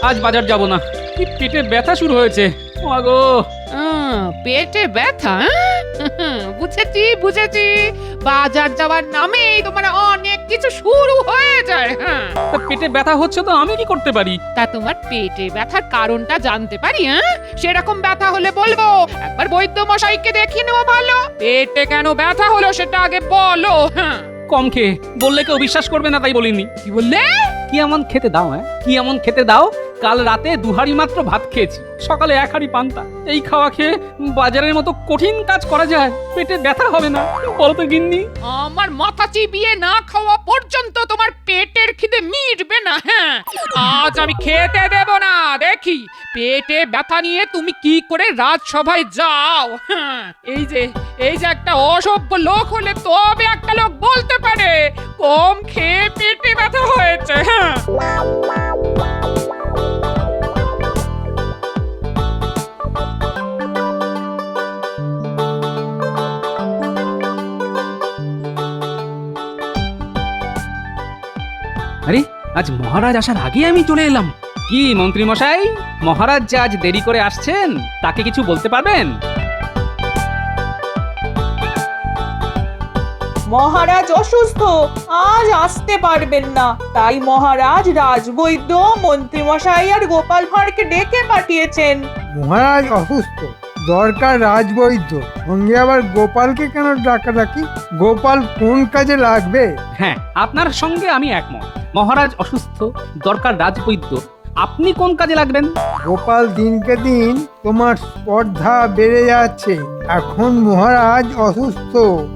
আজ বাজার যাব না। কি পেটে ব্যথা শুরু হয়েছে। মাগো, পেটে ব্যথা? বুঝেছি বুঝেছি, বাজার যাওয়ার নামে তোমার অনেক কিছু শুরু হয়ে যায়। হ্যাঁ, তা পেটে ব্যথা হচ্ছে তো আমি কি করতে পারি? তা তোমার পেটে ব্যথার কারণটা জানতে পারি? সেরকম ব্যথা হলে বলবো, একবার বৈদ্য মশাইকে দেখিয়ে নেওয়া ভালো। পেটে কেন ব্যথা হলো সেটা আগে বলো। হ্যাঁ, কম খেয়ে বললে কেউ বিশ্বাস করবে না, তাই বলিনি। কি বললে? কি এমন খেতে দাও? কি এমন খেতে দাও? কাল রাতে 2 হাঁড়ি মাত্র ভাত খেয়েছি, সকালে 1 হাঁড়ি পান্তা। এই খাওয়া খেয়ে বাজারের মতো কঠিন কাজ করা যায়? পেটে ব্যথা হবে না বলো তো গিন্নি? আমার মাথা চিবিয়ে না খাওয়া পর্যন্ত তোমার পেটের খিদে মিটবে না। হ্যাঁ, আজ আমি খেতে দেব না। দেখি পেটে ব্যথা নিয়ে তুমি কি করে রাজসভায় যাও। হ্যাঁ, এই যে একটা অসভ্য লোক হলে তবে একটা লোক বলতে পারে কম খেয়ে পেটে ব্যথা হয়েছে। হ্যাঁ, আরে আজ মহারাজ আসার আগে আমি চলে এলাম। কি মন্ত্রী মশাই, মহারাজ যে আজ দেরি করে আসছেন তাকে কিছু বলতে পারবেন? মহারাজ অসুস্থ, আজ আসতে পারবেন না। তাই মহারাজ রাজবৈদ্য, মন্ত্রীমশাই আর গোপাল ভাঁড়কে ডেকে পাঠিয়েছেন। মহারাজ অসুস্থ, দরকার রাজবৈদ্য, সঙ্গে আবার গোপালকে কেন ডাকাডাকি? গোপাল কোন কাজে লাগবে? হ্যাঁ, আপনার সঙ্গে আমি একমত। মহারাজ অসুস্থ, দরকার রাজবৈদ্য। আপনি কোন কাজে লাগবেন? গোপাল দিনকে দিন তোমার স্পর্ধা বেড়ে যাচ্ছে। এখন মহারাজ অসুস্থ,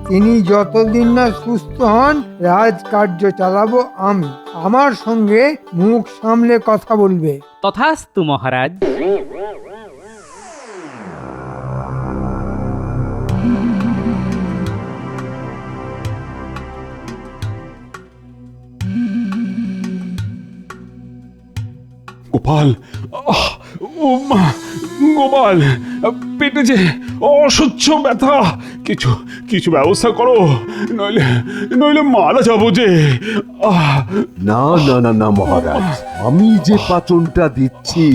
তিনি যতদিন না সুস্থ হন রাজকার্য চালাবো আমি। আমার সঙ্গে মুখ সামলে কথা বলবে। তথাস্তু মহারাজ। গোপাল, ও মা, গোপাল, পেটে যে অসহ্য ব্যথা। কিছু কিছু ব্যবস্থা করো, নইলে নইলে মারা যাবো যে। না না না না মহারাজ, আমি যে পাচনটা দিচ্ছি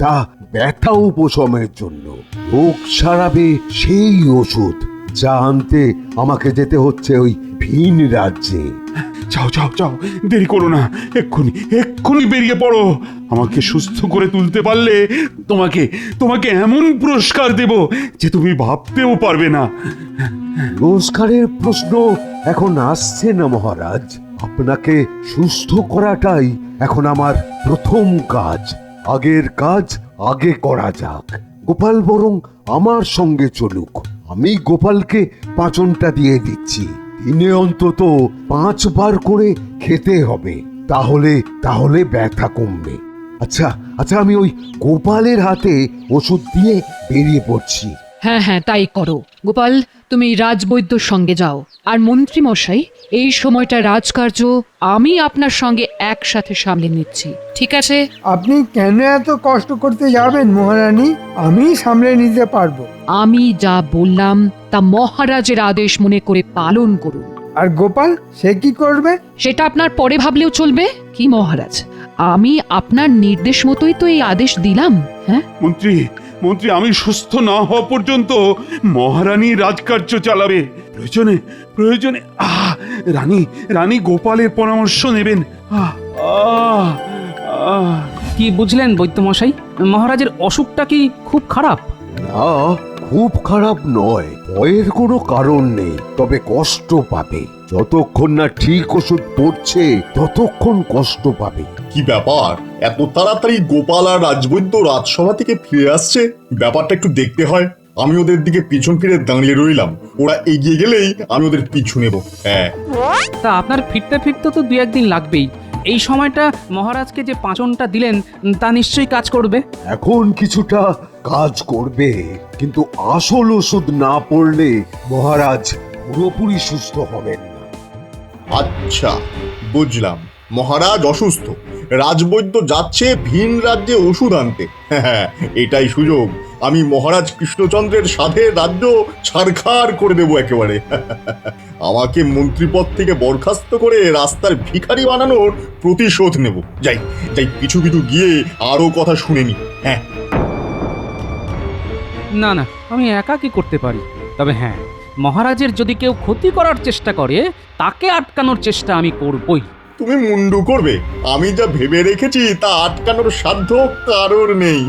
তা ব্যথা উপশমের জন্য। রোগ সারাবে সেই ওষুধ, যা আনতে আমাকে যেতে হচ্ছে ওই ভিন রাজ্যে। যাও যাও যাও, দেরি করো না, এক্ষুনি এক্ষুনি বেরিয়ে পড়ো। আমাকে সুস্থ করে তুলতে পারলে তোমাকে তোমাকে এমন পুরস্কার দেব যে তুমি ভাবতেও পারবে না। পুরস্কারের প্রশ্ন এখন আসছে না মহারাজ। আপনাকে সুস্থ করাটাই এখন আমার প্রথম কাজ। আগের কাজ আগে করা যাক। গোপাল বরং আমার সঙ্গে চলুক। আমি গোপালকে পাচনটা দিয়ে দিচ্ছি। দিনে অন্তত 5 বার করে খেতে হবে, তাহলে তাহলে ব্যথা কমবে। আচ্ছা আচ্ছা, আমি ওই গোপালের হাতে ওষুধ দিয়ে বেরিয়ে পড়ছি। হ্যাঁ হ্যাঁ, তাই করো গোপাল। তুমি রাজবৈদ্যর সঙ্গে যাও। আর মন্ত্রী মশাই, এই সময়টা রাজকার্য আমি আপনার সঙ্গে একসাথে সামলে নিচ্ছি, ঠিক আছে? আপনি কেন এত কষ্ট করতে যাবেন মহারানী? আমি সামলে নিতে পারবো। আমি যা বললাম তা মহারাজের আদেশ মনে করে পালন করুন। আর গোপাল, সে কি করবে? সেটা আপনার পরে ভাবলেও চলবে। কি মহারাজ, আমি আপনার নির্দেশ মতোই তো এই আদেশ দিলাম। হ্যাঁ মন্ত্রী মন্ত্রী, আমি সুস্থ না হওয়া পর্যন্ত মহারানী রাজকার্য চালাবে। প্রয়োজনে প্রয়োজনে রানী রানী গোপালের পরামর্শ নেবেন। কি বুঝলেন বৈদ্য মশাই, মহারাজের অসুখটা কি খুব খারাপ? না, খুব খারাপ নয়। ভয়ের কোনো কারণ নেই, তবে কষ্ট পাবে। যতক্ষণ না ঠিক ওষুধ পড়ছে ততক্ষণ কষ্ট পাবে। কি ব্যাপার, এত তাড়াতাড়ি গোপাল আর রাজবৈদ্য রাজসভা থেকে ফিরে আসছে? ব্যাপারটা একটু দেখতে হয়। আমি ওদের দিকে পিছন ফিরে দাঁড়িয়ে রইলাম। ওরা এগিয়ে গেলেই আমি ওদের পিছু নেব। হ্যাঁ, তা আপনার ফিরতে ফিরতে তো 2-1 দিন লাগবেই। এই সময়টা মহারাজকে যে পাচনটা দিলেন তা নিশ্চয়ই কাজ করবে। এখন কিছুটা কাজ করবে, কিন্তু আসল ওষুধ না পড়লে মহারাজ পুরোপুরি সুস্থ হবেন না। আচ্ছা বুঝলাম। মহারাজ অসুস্থ, রাজবৈদ্য যাচ্ছে ভিন রাজ্যে ওষুধ আনতে। হ্যাঁ, এটাই সুযোগ। আমি মহারাজ কৃষ্ণচন্দ্রের সাথে রাজ্য ছারখার করে দেবো একেবারে। আমাকে মন্ত্রীপদ থেকে বরখাস্ত করে রাস্তার ভিখারি বানানোর প্রতিশোধ নেব। যাই যাই, পিছু পিছু গিয়ে আরো কথা শুনে নি। হ্যাঁ, না না, আমি একা কি করতে পারি? তবে হ্যাঁ, মহারাজের যদি কেউ ক্ষতি করার চেষ্টা করে তাকে আটকানোর চেষ্টা আমি করবই। তুমি মুন্ডু করবে? আমি যা ভেবে রেখেছি তা আটকানোর সাধ্য কারোর নেই।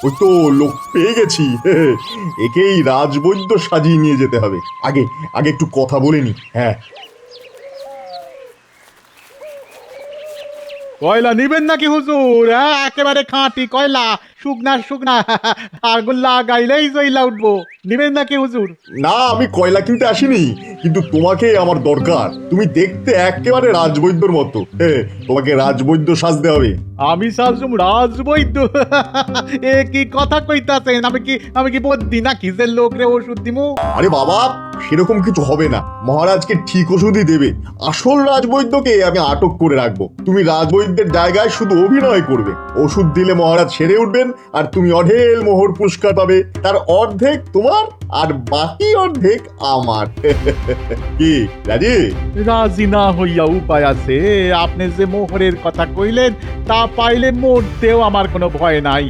ওই তো লোক পেয়ে গেছি। একেই রাজবৈদ্য সাজিয়ে নিয়ে যেতে হবে। আগে আগে একটু কথা বলে নি। হ্যাঁ, কয়লা নিবেন নাকি হুজুর? হ্যাঁ, একেবারে খাঁটি কয়লা, শুকনা শুকনা, আগুন লাগাইলেই জইলা উঠবো। নিবেন নাকি হুজুর? না, আমি কয়লা কিনতে আসিনি, কিন্তু তোমাকে আমার দরকার। তুমি দেখতে একেবারে রাজবৈদ্যর মতো। তোমাকে রাজবৈদ্য সাজতে হবে। আমি সাজুম রাজবৈদ্য? এ কি কথা কইতাছেন? আমি কি বদ্যি নাকি যে লোকরে ওষুধ দিমু? আরে বাবা, সেরকম কিছু হবে না। মহারাজকে ঠিক ওষুধই দেবে। আসল রাজবৈদ্যকে আমি আটক করে রাখবো। তুমি রাজবৈদ্যের জায়গায় শুধু অভিনয় করবে। ওষুধ দিলে মহারাজ সেরে উঠবেন, আর তুমি অঢেল মোহর পুরস্কার পাবে। তার অর্ধেক তোমার আর বাকি অর্ধেক আমার। কি রাজি? রাজি না হইয়া উপায় আছে? আপনি যে মোহরের কথা কইলেন তা পাইলে মরতেও আমার কোনো ভয় নাই।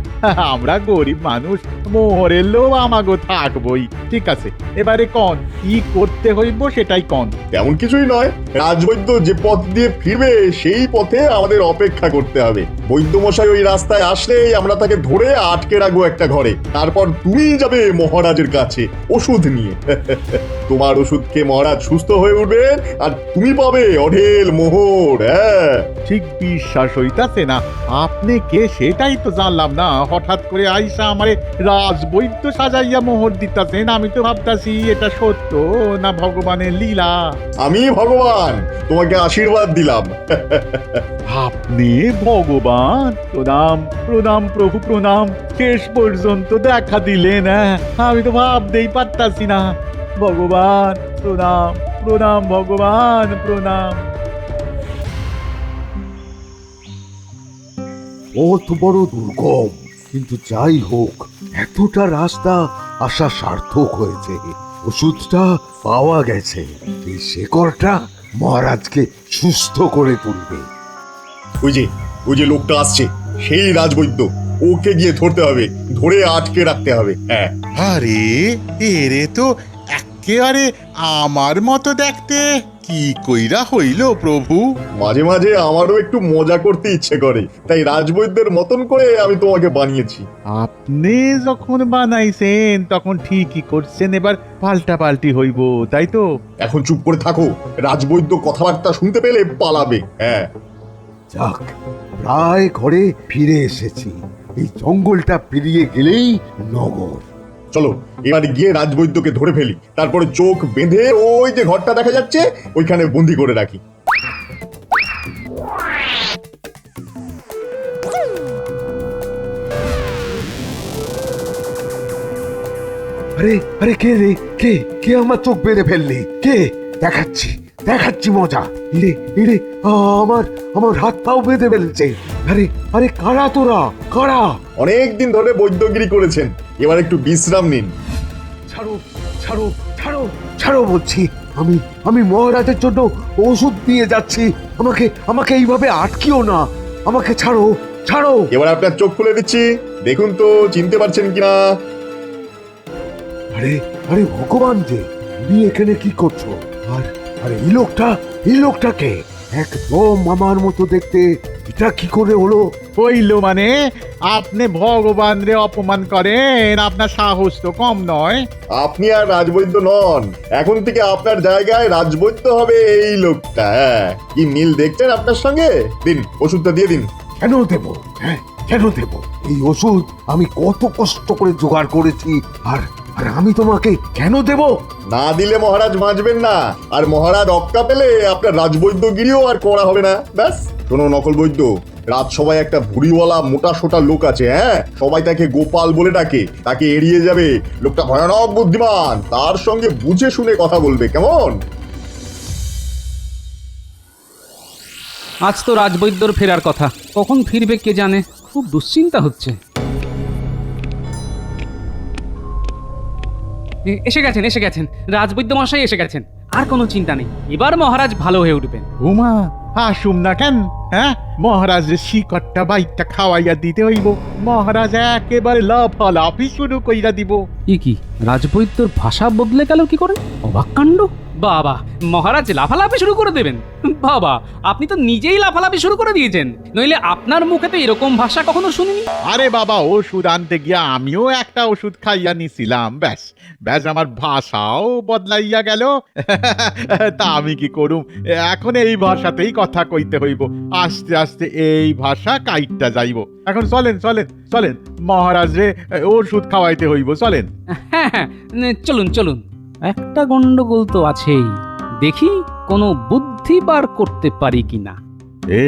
আমরা গরিব মানুষ, মোহরের লোভ আমাগো থাকবই। ঠিক আছে, এবারে কন কি করতে হইব সেটাই কন। তেমন কিছুই নয়। রাজবৈদ্য যে পথ দিয়ে ফিরবে সেই পথে আমাদের অপেক্ষা করতে হবে। বৈদ্যমশাই ওই রাস্তায় আসলেই আমরা তাকে ধরে আটকে রাখবো একটা ঘরে। তারপর তুমি যাবে মহারাজের কাছে ওষুধ নিয়ে। তোমার ওষুধ খেয়ে মহারাজ সুস্থ হয়ে উঠবেন, আর তুমি পাবে অঢেল মোহর। হ্যাঁ, ঠিক বিশ্বাস হইতাছে না। আপনি কে সেটাই তো জানলাম না। হঠাৎ করে আইসা আমারে রাজবৈদ্য সাজাইয়া মোহর দিতাছেন। আমি তো ভাবতাছি এটা সত্য না ভগবানের লীলা। আমি ভগবান, তোমাকে আশীর্বাদ দিলাম। আপনি ভগবান? প্রণাম প্রণাম প্রভু, প্রণাম। শেষ পর্যন্ত দেখা দিলেন। আমি তো ভাবতেই পারতাছি না। ভগবান প্রণাম, প্রণাম ভগবান, প্রণাম। পথ বড় দুর্গম, কিন্তু যাই হোক এতটা রাস্তা আসা সার্থক হয়েছে। ওষুধটা পাওয়া গেছে। এই শেকড়টা মহারাজকে সুস্থ করে তুলবে। ওই যে লোকটা আসছে, সেই রাজবৈদ্য। ওকে গিয়ে ধরতে হবে, ধরে আটকে রাখতে হবে। হ্যাঁ, আরে এরে তো একেবারে আমার মতো দেখতে। কি কইরা হইল প্রভু? মাঝে মাঝে আমারও একটু মজা করতে ইচ্ছে করে, তাই রাজবৈদ্যের মতন করে আমি তোমাকে বানিয়েছি। আপনি যখন বানাইছেন তখন ঠিকই করছেন। এবার পাল্টা পাল্টি হইব, তাই তো? এখন চুপ করে থাকো। রাজবৈদ্য কথাবার্তা শুনতে পেলে পালাবে। হ্যাঁ, যাক, প্রায় ঘরে ফিরে এসেছি। এই জঙ্গলটা পেরিয়ে গেলেই নগর। চলো এবার গিয়ে রাজবৈদ্যকে ধরে ফেলি। তারপরে চোখ বেঁধে ওই যে ঘরটা দেখা যাচ্ছে ওইখানে বন্দি করে রাখি। আরে আরে, কে রে? কে কে আমার চোখ বেঁধে ফেললি? কে? দেখাচ্ছি দেখাচ্ছি মজা। ইরে ইরে, আমার আমার হাত পাও বেঁধে ফেলছে। আরে আরে, কারা তোরা? কারা? অনেকদিন ধরে বৈদ্যগিরি করেছেন, এবার একটু বিশ্রাম নিন। ছাড়ো ছাড়ো ছাড়ো ছাড়ো বলছি। আমি মহারাজের জন্য ওষুধ দিয়ে যাচ্ছি। আমাকে আমাকে এইভাবে আটকিও না। আমাকে ছাড়ো ছাড়ো। এবার আপনার চোখ খুলে দিচ্ছি, দেখুন তো চিনতে পারছেন কিনা। আরে আরে ভগবান যে, তুমি এখানে কি করছো? আর আরে এই লোকটাকে একদম আমার মতো দেখতে। এটা কি করে হলো? হইল মানে আপনি ভগবান রে অপমান করেন? আপনার সাহস তো কম নয়। আপনি আর রাজবৈদ্য নন, এখন থেকে আপনার জায়গায় রাজবৈদ্য হবে এই লোকটা। হ্যাঁ, কি মিল দেখছেন আপনার সঙ্গে? দিন, ওষুধটা দিয়ে দিন। কেন দেব? হ্যাঁ, কেন দেব? এই ওষুধ আমি কত কষ্ট করে জোগাড় করেছি, আর আর আমি তোমাকে কেন দেব? না দিলে মহারাজ বাঁচবেন না, আর মহারাজ অক্কা পেলে আপনার রাজবৈদ্যগিরিও আর করা হবে না। ব্যাস। শোনো নকল বৈদ্য, রাজসভায় একটা ভুড়িওয়ালা মোটা সোটা লোক আছে। হ্যাঁ, সবাই তাকে গোপাল বলে ডাকে। তাকে এড়িয়ে যাবে। লোকটা ভয়ানক বুদ্ধিমান, তার সঙ্গে বুঝে শুনে কথা বলবে, কেমন? আজ তো রাজবৈদ্যর ফেরার কথা, কখন ফিরবে কে জানে, খুব দুশ্চিন্তা হচ্ছে। এসে গেছেন রাজবৈদ্য মশাই এসে গেছেন। আর কোনো চিন্তা নেই, এবার মহারাজ ভালো হয়ে উঠবেন। উমা আসুম না কেন? হ্যাঁ, মহারাজের শিকড়টা বাইকটা খাওয়াইয়া দিতে হইব। মহারাজ একেবারে লাফালাফি শুরু কইরা দিব। কি রাজবৈদ্যর ভাষা বদলে গেল কি করে? অবাক কাণ্ড। বাবা, মহারাজ লাফালাফি শুরু করে দেবেন? বাবা, আপনি তো নিজেই লাফালাফি শুরু করে দিয়েছেন, নইলে আপনার মুখে তো এরকম ভাষা কখনো শুনিনি। আরে বাবা, ওষুধ আনতে গিয়া আমিও একটা ওষুধ খাইয়া নিছিলাম, ব্যাস ব্যাস আমার ভাষাও বদলাইয়া গেল। তা আমি কি করুম, এখন এই ভাষাতেই কথা কইতে হইব। আস্তে আস্তে এই ভাষা কাইটটা যাইব। এখন চলেন চলেন চলেন, মহারাজ রে ওষুধ খাওয়াইতে হইব, চলেন। হ্যাঁ, চলুন। একটা গন্ডগোল তো আছেই, দেখি কোনো বুদ্ধি বার করতে পারি কিনা।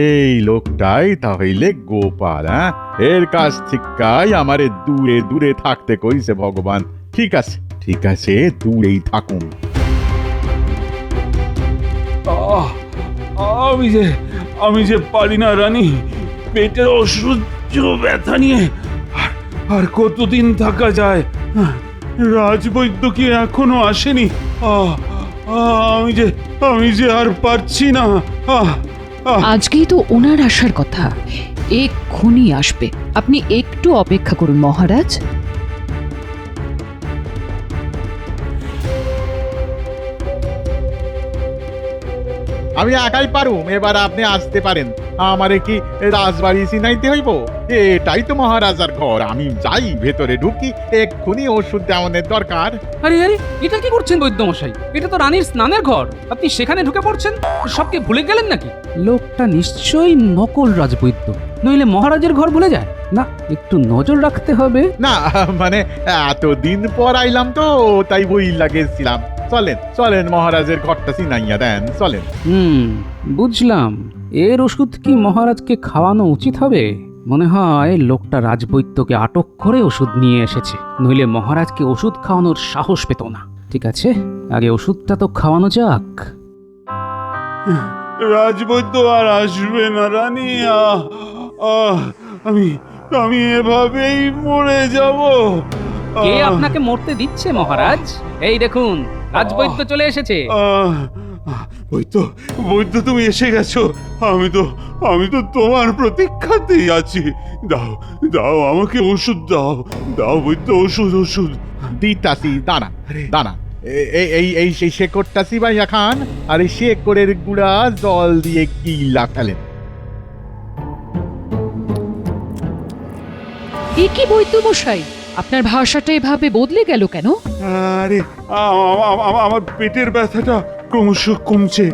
এই লোকটাই তাহলে গোপাল, হ্যাঁ? এর কাছ থেকেই আমারে দূরে দূরে থাকতে কইছে ভগবান। ঠিক আছে, দূরেই থাকুন। আমি যে পারি না রানী, পেটের অসহ্য ব্যথা নিয়ে আর কতদিন থাকা যায়? রাজবৈদ্য কি এখনো আসেনি? আমি যে আর পারছি না। আজকেই তো ওনার আসার কথা, এক্ষুনি আসবে। আপনি একটু অপেক্ষা করুন মহারাজ। আমি একাই পারুম, এবার আপনি আসতে পারেন। আমারে কি রাজবাড়ি চিনাইতে হইব? এটাই তো মহারাজার ঘর। আমি যাই, ভেতরে ঢুকি, এক্ষুনি ওষুধ দেওয়ানের দরকার। আরে এটা কি করছেন বৈদ্য মশাই? এটা তো রানীর স্নানের ঘর, আপনি সেখানে ঢুকে পড়ছেন। সবকে ভুলে গেলেন নাকি? লোকটা নিশ্চয়ই নকল রাজবৈদ্য, নইলে মহারাজের ঘর ভুলে যায় না। একটু নজর রাখতে হবে। না মানে এতদিন পর আইলাম তো, তাই বই লাগেছিলাম। চলেন মহারাজের ঘরটা চিনাইয়া দেন, চলেন। বুঝলাম। এর ওষুধ কি মহারাজকে খাওয়ানো উচিত হবে? মনে হয় লোকটা রাজবৈদ্যকে আটক করে ওষুধ নিয়ে এসেছে, নইলে মহারাজকে ওষুধ খাওয়ানোর সাহস পেত না। ঠিক আছে, আগে ওষুধটা তো খাওয়ানো যাক। রাজবৈদ্য আর আসবে না রানী। আমি এভাবেই মরে যাব। কে আপনাকে মরতে দিচ্ছে মহারাজ? এই দেখুন, রাজবৈদ্য চলে এসেছে। বৈদ্য তুমি এসে গেছো। আমি তো তোমার প্রতীক্ষাতেই আছি। দাও আমাকে ওষুধ দাও বৈদ্য, ওষুধ। দিতাছি, দানা। এই সেই শেকড়টা চিবাইয়া খান, আর এই শেকড়ের গুঁড়া জল দিয়ে গিলা ফেলেন। এ কি বৈদ্য মশাই, আপনার ভাষাটা এভাবে বদলে গেল কেন? আরে আমার পেটের ব্যথাটা ক্রমশ কমছে।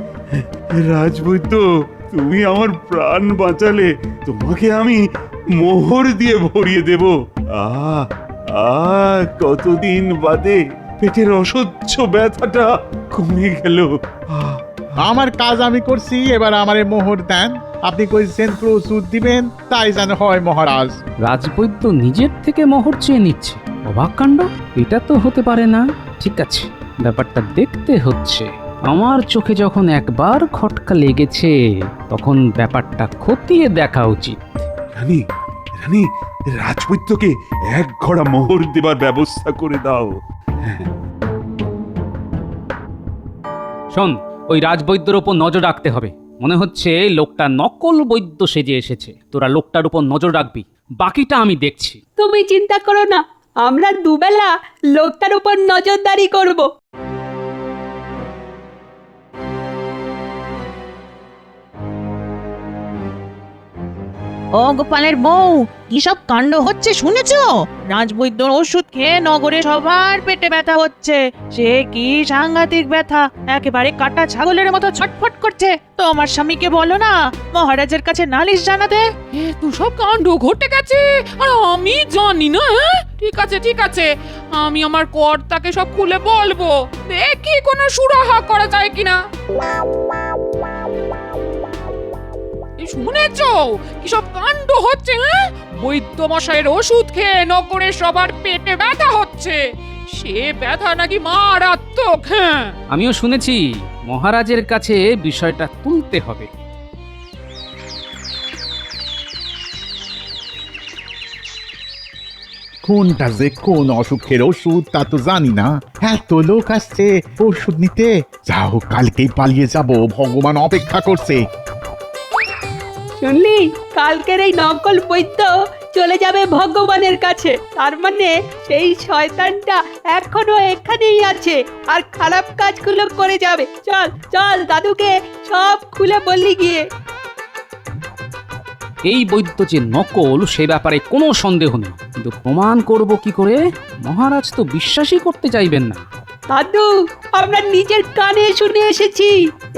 রাজবৈদ্য, তুমি আমার প্রাণ বাঁচালে, তোমাকে আমি মোহর দিয়ে ভরিয়ে দেব। কতদিন বাদে পেটের অসহ্য ব্যথাটা কমে গেল। আমার কাজ আমি করছি, এবার আমারে মোহর দেন। আপনি কইছেন ওষুধ দিবেন, তাই যেন হয় মহারাজ। রাজবৈদ্য নিজের থেকে মোহর চেয়ে নিচ্ছে, অবাক কাণ্ড। এটা তো হতে পারে না। ঠিক আছে, ব্যাপারটা দেখতে হচ্ছে। আমার চোখে যখন একবার খটকা লেগেছে, তখন ব্যাপারটা খতিয়ে দেখা উচিত। রানী, রাজবৈদ্যকে এক ঘড়া মোহর দেবার ব্যবস্থা করে দাও। শোন, ওই রাজবৈদ্যর উপর নজর রাখতে হবে। মনে হচ্ছে লোকটা নকল বৈদ্য সেজে এসেছে। তোরা লোকটার উপর নজর রাখবি, বাকিটা আমি দেখছি। তুমি চিন্তা করো না, আমরা দুবেলা লোকটার উপর নজরদারি করব। ও গোপালের বউ, কি সব কাণ্ড হচ্ছে শুনেছো? রাজবৈদ্যর ওষুধ খেয়ে নগরে সবার পেটে ব্যথা হচ্ছে। সে কি সাংঘাতিক ব্যথা, একেবারে কাটা ছাগলের মতো ছটফট করছে। তোমার স্বামীকে বলো না মহারাজের কাছে নালিশ জানাতে। এত সব কাণ্ড ঘটে গেছে আর আমি জানি না। ঠিক আছে, আমি আমার কর্তাকে সব খুলে বলবো, দেখি কোনো সুরাহা করা যায় কিনা। শুনেছো কি সব কাণ্ড হচ্ছে? বৈদ্য মশাইয়ের ওষুধ খেয়ে নগরে সবার পেটে ব্যথা হচ্ছে। সে ব্যথা নাকি মারাত্মক। আমিও শুনেছি, মহারাজের কাছে বিষয়টা তুলতে হবে। কোনটা যে কোন অসুখের ওষুধ তা তো জানি না। এত লোক আসছে ওষুধ নিতে, যাও কালকেই পালিয়ে যাব, ভগবান অপেক্ষা করছে। শুনলি, কালকের এই নকল বৈদ্য চলে যাবে ভগবানের কাছে। তার মানে সেই শয়তানটা এখনো এখানেই আছে আর খারাপ কাজগুলো করে যাবে। চল চল, দাদুকে সব খুলে বললি গিয়ে। এই বৈদ্য যে নকল সে ব্যাপারে কোনো সন্দেহ নেই, কিন্তু প্রমাণ করব কি করে? মহারাজ তো বিশ্বাসই করতে চাইবেন না। দাদু, আমরা নিজের কানে শুনে এসেছি,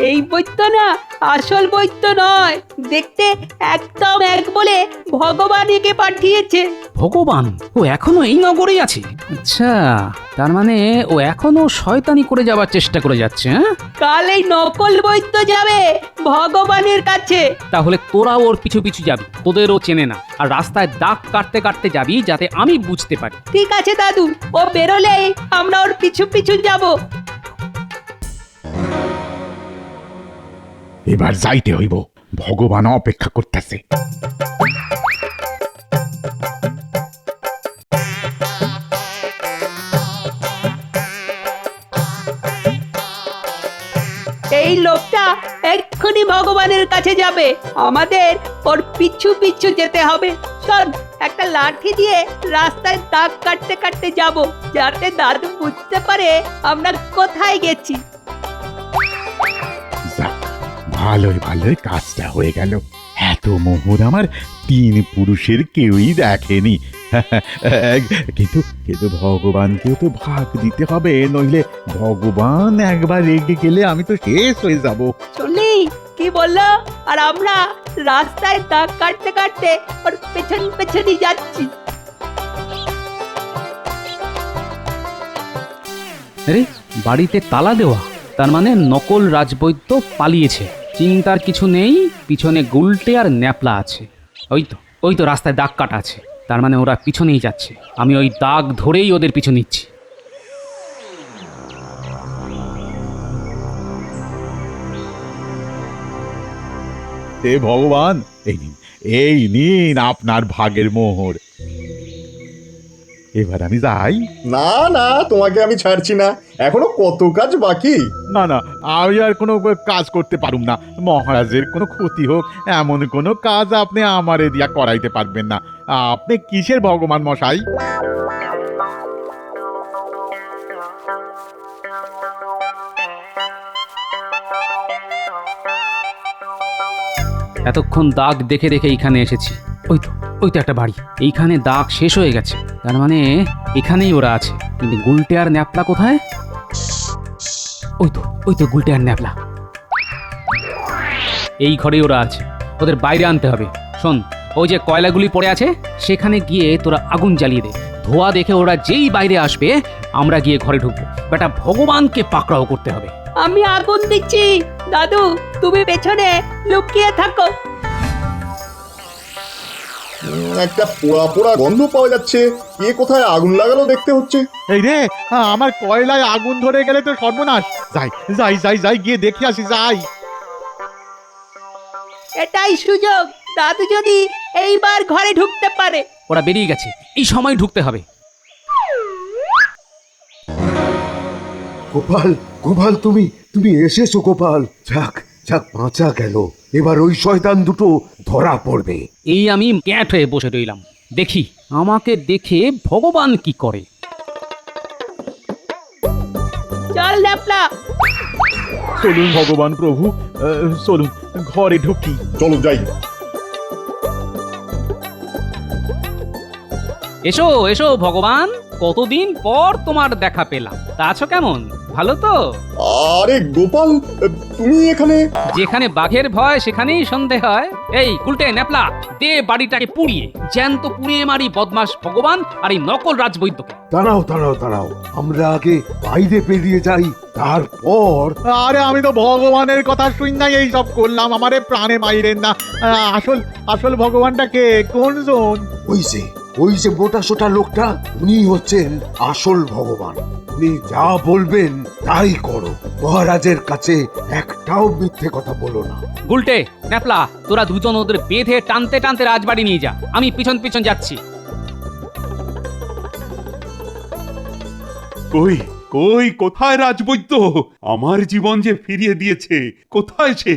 এই বৈদ্য না আসল বৈদ্য নয়। দেখতে একদম এক বলে ভগবান একে পাঠিয়েছে। ভগবান? ও এখনো এই নগরেই আছে? আচ্ছা, তার মানে ও এখনো শয়তানি করে যাওয়ার চেষ্টা করে যাচ্ছে। হ্যাঁ, কাল এই নকল বৈদ্য যাবে ভগবানের কাছে। তাহলে তোরা ওর পিছু পিছু যাবি, তোদেরও চেনে না, আর রাস্তায় দাগ কাটতে কাটতে যাবি যাতে আমি বুঝতে পারি। ঠিক আছে দাদু, ও বেরোলেই আমরা ওর পিছু পিছু যাব। এবার যাইতে হইব, ভগবান অপেক্ষা করতেছে। এই লোকটা এক্ষুনি ভগবানের কাছে যাবে, আমাদের ওর পিছু পিছু যেতে হবে। চল, একটা লাঠি দিয়ে রাস্তায় দাগ কাটতে কাটতে যাব, যাতে দাদু বুঝতে পারে আমরা কোথায় গেছি। যাক, ভালোই ভালোই কাজটা হয়ে গেল। এত মোহর আমার 3 পুরুষের কেউই দেখেনি। কিন্তু কিন্তু ভগবানকেও তো ভাগ দিতে হবে, নইলে ভগবান একবার রেগে গেলে আমি তো শেষ হয়ে যাব। শুনলি কি বললো? আর আমরা রাস্তায় দাগ কাটতে কাটতে ওর পেছন পেছনই যাচ্ছি। আরে, বাড়িতে তালা দেওয়া, তার মানে নকল রাজবৈদ্য পালিয়েছে। চিন্তার কিছু নেই, পিছনে গুলটে আর ন্যাপলা আছে। ওই তো রাস্তায় দাগ কাটা আছে, তার মানে ওরা পিছনেই যাচ্ছে। আমি ওই দাগ ধরেই ওদের পিছু নিচ্ছি। হে ভগবান, এই নিন আপনার ভাগের মোহর। এবার আমি যাই। না না, তোমাকে আমি ছাড়ছি না, এখনো কত কাজ বাকি। না না, আমি আর কোনো কাজ করতে পারুম না। মহারাজের কোনো ক্ষতি হোক এমন কোনো কাজ আপনি আমারে দিয়া করাইতে পারবেন না। আপনি কিসের ভগবান মশাই? এতক্ষণ দাগ দেখে দেখে এইখানে এসেছি। ওই তো একটা বাড়ি, এইখানে দাগ শেষ হয়ে গেছে, তার মানে এখানেই ওরা আছে। কিন্তু গুলটে আর ন্যাপলা কোথায়? ওই তো গুলটে আর ন্যাপলা, এই ঘরেই ওরা আছে। ওদের বাইরে আনতে হবে। শোন, ওই যে কয়লাগুলি পড়ে আছে সেখানে গিয়ে তোরা আগুন জ্বালিয়ে দে। ধোয়া দেখে ওরা যেই বাইরে আসবে আমরা গিয়ে ঘরে ঢুকবো। বেটা, ভগবানকে পাকড়াও করতে হবে। আমি আগুন দিচ্ছি, দাদু তুমি পেছনে লুকিয়ে থাকো। একটা পোড়া পোড়া গন্ধ পাওয়া যাচ্ছে, কে কোথায় আগুন লাগালো দেখতে হচ্ছে। এই রে, আমার কয়লায় আগুন ধরে গেলে তো সর্বনাশ। যাই যাই যাই যাই, গিয়ে দেখে আসি, যাই। এটাই সুযোগ, দাদু যদি এইবার ঘরে ঢুকতে পারে। ওরা বেরিয়ে গেছে, এই সময় ঢুকতে হবে। গোপাল, গোপাল, তুমি এসেছো গোপাল। যাক যাক, বাঁচা গেল। এবার ওই শয়তান দুটো ধরা পড়বে। এই আমি ক্যাট হয়ে বসে রইলাম, দেখি আমাকে দেখে ভগবান কি করে। চল ন্যাপলা। চলুন ভগবান প্রভু, চলুন ঘরে ঢুকি। চলো যাই। এসো এসো ভগবান, কতদিন পর তোমার দেখা পেলাম। তা আছো কেমন? ভালো তো? আরে গোপাল, তুমি এখানে? যেখানে বাঘের ভয় সেখানেই সন্দেহ হয়। এই গুলটে ন্যাপলা, দে বাড়িটাকে পুড়িয়ে, জ্যান্ত পুড়িয়ে মারি বদমাস ভগবান আর এই নকল রাজবৈদ্যকে। দাঁড়াও দাঁড়াও দাঁড়াও, আমরা আগে বাইরে বেরিয়ে যাই, তারপর। আরে আমি তো ভগবানের কথা শুননাই এই সব করলাম, আমারে প্রাণে মাইরেন না। আসল ভগবানটাকে কোন জন? ওই যে মোটা সোটা লোকটা, উনি হচ্ছেন আসল ভগবান। উনি যা বলবেন তাই করো। মহারাজের কাছে একটাও মিথ্যে কথা বলো না। গুলটে ন্যাপলা, তোরা দুজন ওদের বেঁধে টানতে টানতে রাজবাড়ি নিয়ে যা, আমি পিছন পিছন যাচ্ছি। কই কই কোথায় রাজবৈদ্য? আমার জীবন যে ফিরিয়ে দিয়েছে, কোথায় সে?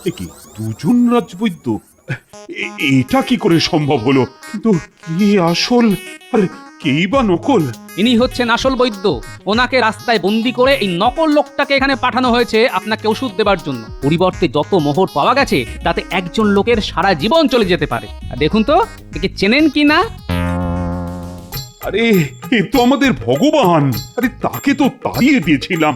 এ কি, দুজন রাজবৈদ্য? এটা কি করে সম্ভব হলো? কিন্তু কি আসল আর কেই বা নকল? ইনি হচ্ছেন আসল বৈদ্য। ওনাকে রাস্তায় বন্দি করে এই নকল লোকটাকে এখানে পাঠানো হয়েছে আপনাকে ওষুধ দেবার জন্য। পরিবর্তে যত মোহর পাওয়া গেছে তাতে একজন লোকের সারা জীবন চলে যেতে পারে। আর দেখুন তো একে চেনেন কি না? আরে এ তো আমাদের ভগবান। আরে তাকে তো তাড়িয়ে দিয়েছিলাম,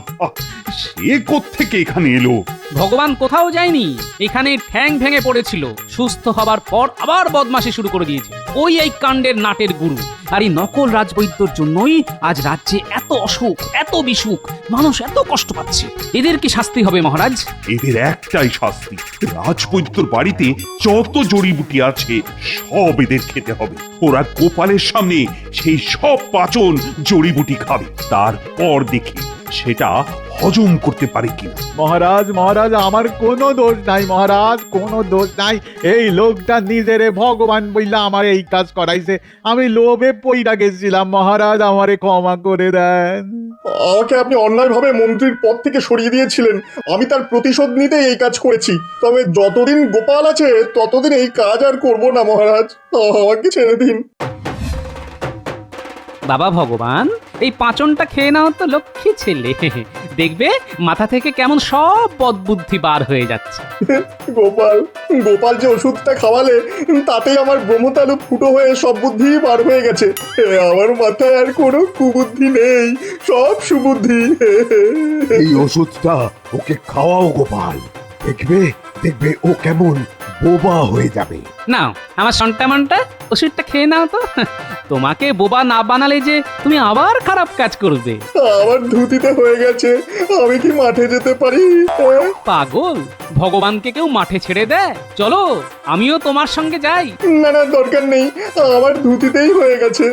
সে কোত্থেকে এখানে এলো? ভগবান কোথাও যায়নি, এখানে ঠ্যাং ভেঙে পড়েছিল। সুস্থ হবার পর আবার বদমাশি শুরু করে দিয়েছে। ওই এই কাণ্ডের নাটের গুরু। আর এই নকল রাজবৈদ্যর জন্যই আজ রাজ্যে এত অসুখ, এত বিসুখ, মানুষ এত কষ্ট পাচ্ছে। এদের কি শাস্তি হবে মহারাজ? এদের একটাই শাস্তি, রাজবৈদ্যর বাড়িতে যত জড়িবুটি আছে সব এদের খেতে হবে। ওরা গোপালের সামনে সেই সব পাচন জড়িবুটি খাবে, তারপর দেখি সেটা হজম করতে পারে কিনা। মহারাজ মহারাজ আমার কোনো দোষ নাই মহারাজ, কোনো দোষ নাই। এই লোকটা নিজেরে ভগবান বইলা আমার এই কাজ করাইছে। আমি লোভে পইরা গেছিলাম মহারাজ, আমারে ক্ষমা করে দেন। আমাকে আপনি অন্যায়ভাবে মন্ত্রীর পদ থেকে সরিয়ে দিয়েছিলেন, আমি তার প্রতিশোধ নিতে এই কাজ করেছি। তবে যতদিন গোপাল আছে ততদিন এই কাজ আর করব না মহারাজ, আমাকে ছেড়ে দিন। বাবা ভগবান, এই পাঁচনটা খেয়ে নাও তো লক্ষ্মী ছেলে। দেখবে মাথা থেকে কেমন সব বদবুদ্ধি বার হয়ে যাচ্ছে। গোপাল গোপাল যে ওষুধটা খাওয়ালে তাতেই আমার ব্রহ্মতালু ফুটো হয়ে সব বুদ্ধি বার হয়ে গেছে। আমার মাথায় আর কোনো কুবুদ্ধি নেই, সব সুবুদ্ধি। এই ওষুধটা ওকে খাওয়াও গোপাল, দেখবে দেখবে ও কেমন বোবা হয়ে যাবে। নাও আমার সন্টামনটা, ওষুধটা খেয়ে নাও তো। তোমাকে বোবা না বানালে যে তুমি আবার খারাপ কাজ করবে। আমার ধুতিতে হয়ে গেছে, আমি কি মাঠে যেতে পারি? পাগল, ভগবানকে কেউ মাঠে ছেড়ে দেয়? চলো আমিও তোমার সঙ্গে যাই। না না, দরকার নেই, আমার ধুতিতেই হয়ে গেছে।